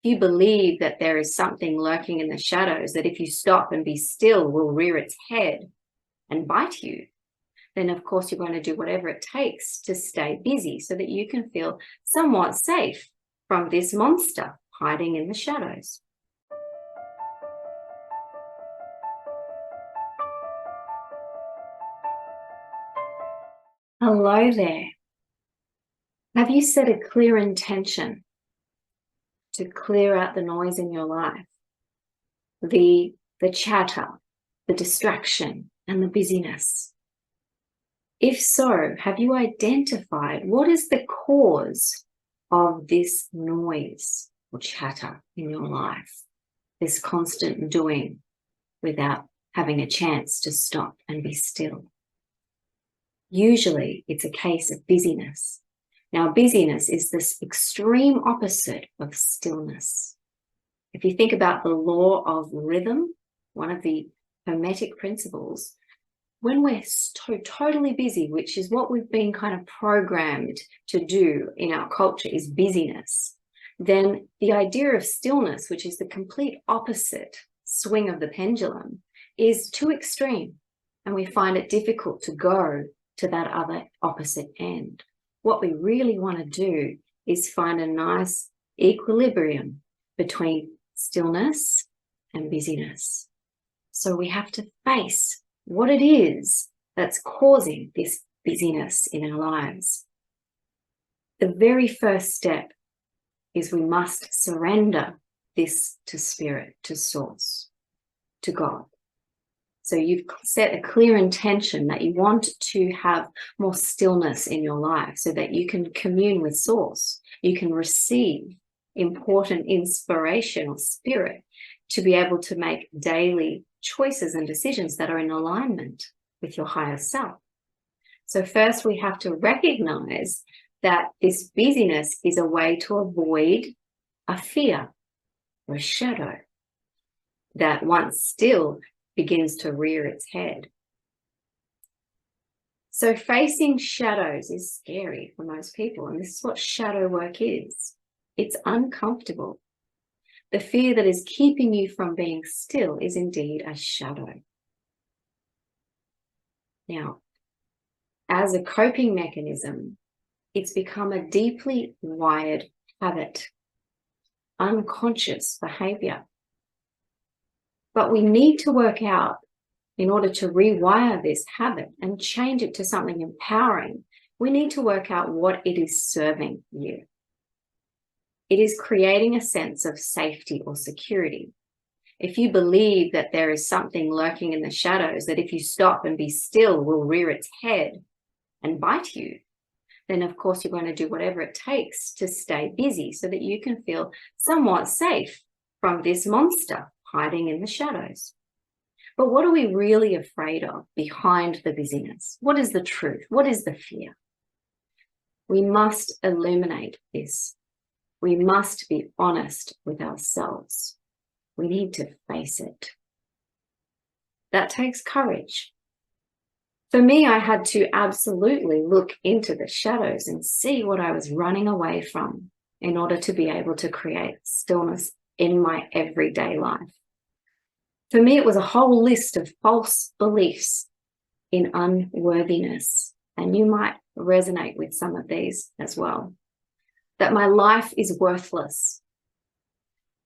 If you believe that there is something lurking in the shadows that if you stop and be still will rear its head and bite you, then of course you're going to do whatever it takes to stay busy so that you can feel somewhat safe from this monster hiding in the shadows. Hello there. Have you set a clear intention to clear out the noise in your life? The chatter, the distraction, and the busyness. If so, have you identified what is the cause of this noise or chatter in your life? This constant doing without having a chance to stop and be still. Usually it's a case of busyness. Now, busyness is this extreme opposite of stillness. If you think about the law of rhythm, one of the Hermetic principles, when we're totally busy, which is what we've been kind of programmed to do in our culture, is busyness, then the idea of stillness, which is the complete opposite swing of the pendulum, is too extreme, and we find it difficult to go to that other opposite end. What we really want to do is find a nice equilibrium between stillness and busyness. So we have to face what it is that's causing this busyness in our lives. The very first step is we must surrender this to spirit, to source, to God. So you've set a clear intention that you want to have more stillness in your life so that you can commune with source. You can receive important inspiration or spirit to be able to make daily choices and decisions that are in alignment with your higher self. So first we have to recognize that this busyness is a way to avoid a fear or a shadow that once still begins to rear its head. So facing shadows is scary for most people, and this is what shadow work is. It's uncomfortable. The fear that is keeping you from being still is indeed a shadow. Now, as a coping mechanism, it's become a deeply wired habit, unconscious behavior. But we need to work out, in order to rewire this habit and change it to something empowering, we need to work out what it is serving you. It is creating a sense of safety or security. If you believe that there is something lurking in the shadows that if you stop and be still will rear its head and bite you, then of course you're going to do whatever it takes to stay busy so that you can feel somewhat safe from this monster hiding in the shadows. But what are we really afraid of behind the busyness? What is the truth? What is the fear? We must illuminate this. We must be honest with ourselves. We need to face it. That takes courage. For me, I had to absolutely look into the shadows and see what I was running away from in order to be able to create stillness in my everyday life. For me, it was a whole list of false beliefs in unworthiness, and you might resonate with some of these as well. That my life is worthless,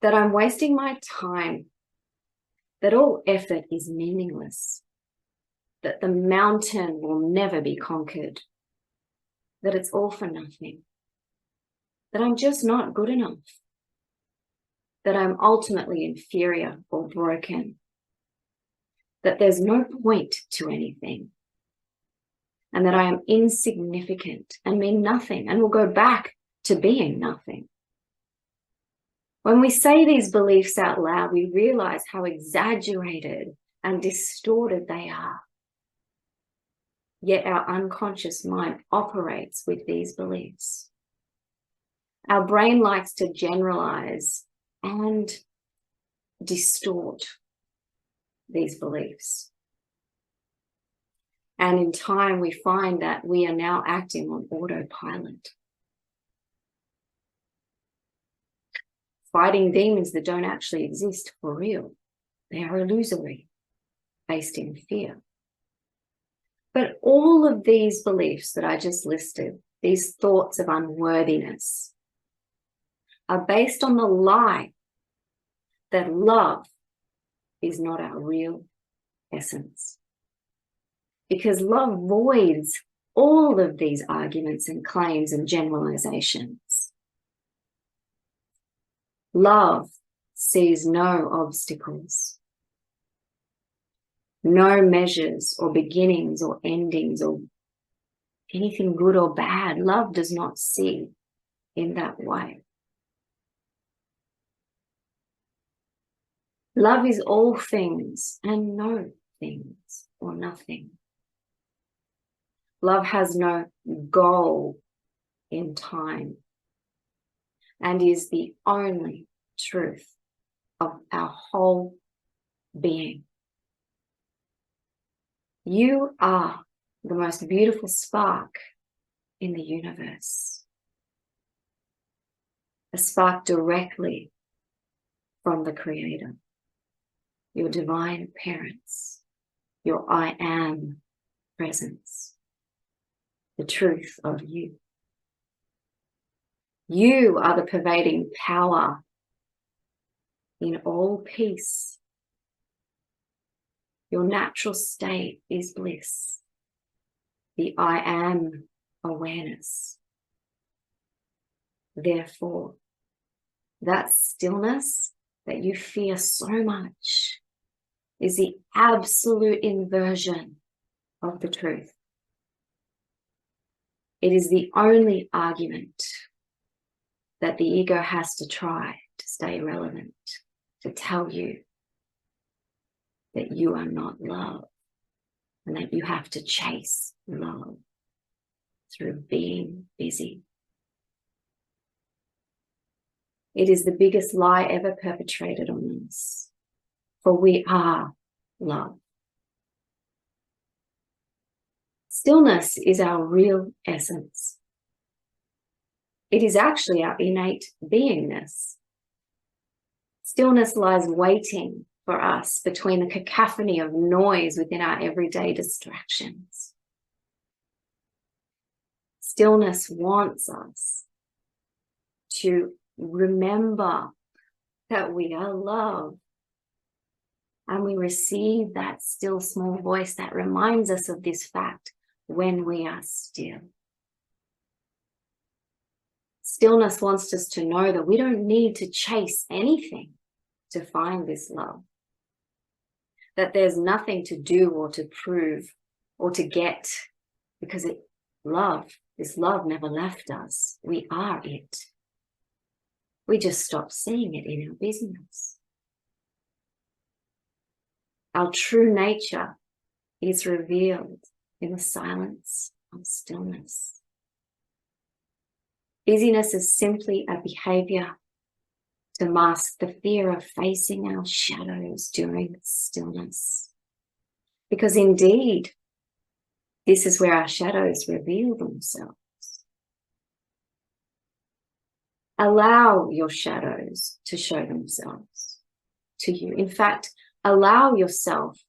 that I'm wasting my time, that all effort is meaningless, that the mountain will never be conquered, that it's all for nothing, that I'm just not good enough, that I'm ultimately inferior or broken, that there's no point to anything, and that I am insignificant and mean nothing and will go back to being nothing. When we say these beliefs out loud, we realize how exaggerated and distorted they are. Yet our unconscious mind operates with these beliefs. Our brain likes to generalize and distort these beliefs. And in time, we find that we are now acting on autopilot. fighting demons that don't actually exist for real. They are illusory, based in fear. But all of these beliefs that I just listed, these thoughts of unworthiness, are based on the lie that love is not our real essence. Because love voids all of these arguments and claims and generalizations. Love sees no obstacles, no measures or beginnings or endings or anything good or bad. Love does not see in that way. Love is all things and no things or nothing. Love has no goal in time and is the only truth of our whole being. You are the most beautiful spark in the universe. A spark directly from the Creator, your divine parents, your I am presence, the truth of you. You are the pervading power in all peace. Your natural state is bliss, the I am awareness. Therefore, that stillness that you fear so much is the absolute inversion of the truth. It is the only argument that the ego has to try to stay relevant, to tell you that you are not love and that you have to chase love through being busy. It is the biggest lie ever perpetrated on us, for we are love. Stillness is our real essence. It is actually our innate beingness. Stillness lies waiting for us between the cacophony of noise within our everyday distractions. Stillness wants us to remember that we are love, and we receive that still small voice that reminds us of this fact when we are still. Stillness wants us to know that we don't need to chase anything to find this love, that there's nothing to do or to prove or to get, because this love never left us. We are it. We just stopped seeing it in our busyness. Our true nature is revealed in the silence of stillness. Busyness is simply a behavior to mask the fear of facing our shadows during stillness. Because indeed, this is where our shadows reveal themselves. Allow your shadows to show themselves to you. In fact, allow yourself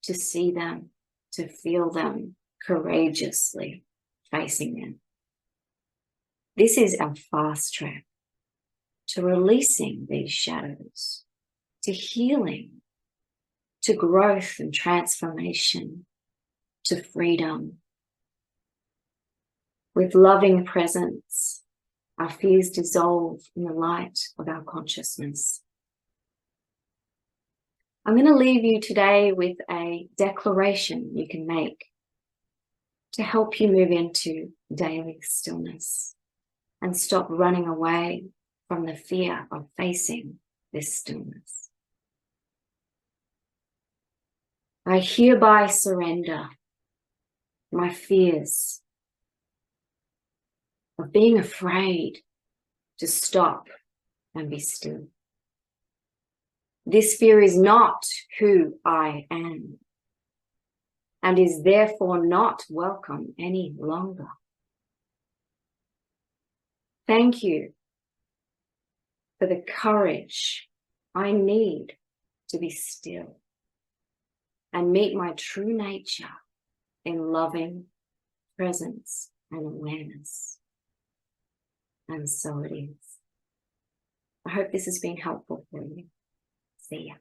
to see them, to feel them courageously, facing them. This is our fast track to releasing these shadows, to healing, to growth and transformation, to freedom. With loving presence, our fears dissolve in the light of our consciousness. I'm going to leave you today with a declaration you can make to help you move into daily stillness and stop running away from the fear of facing this stillness. I hereby surrender my fears of being afraid to stop and be still. This fear is not who I am and is therefore not welcome any longer. Thank you for the courage I need to be still and meet my true nature in loving presence and awareness. And so it is. I hope this has been helpful for you. See ya.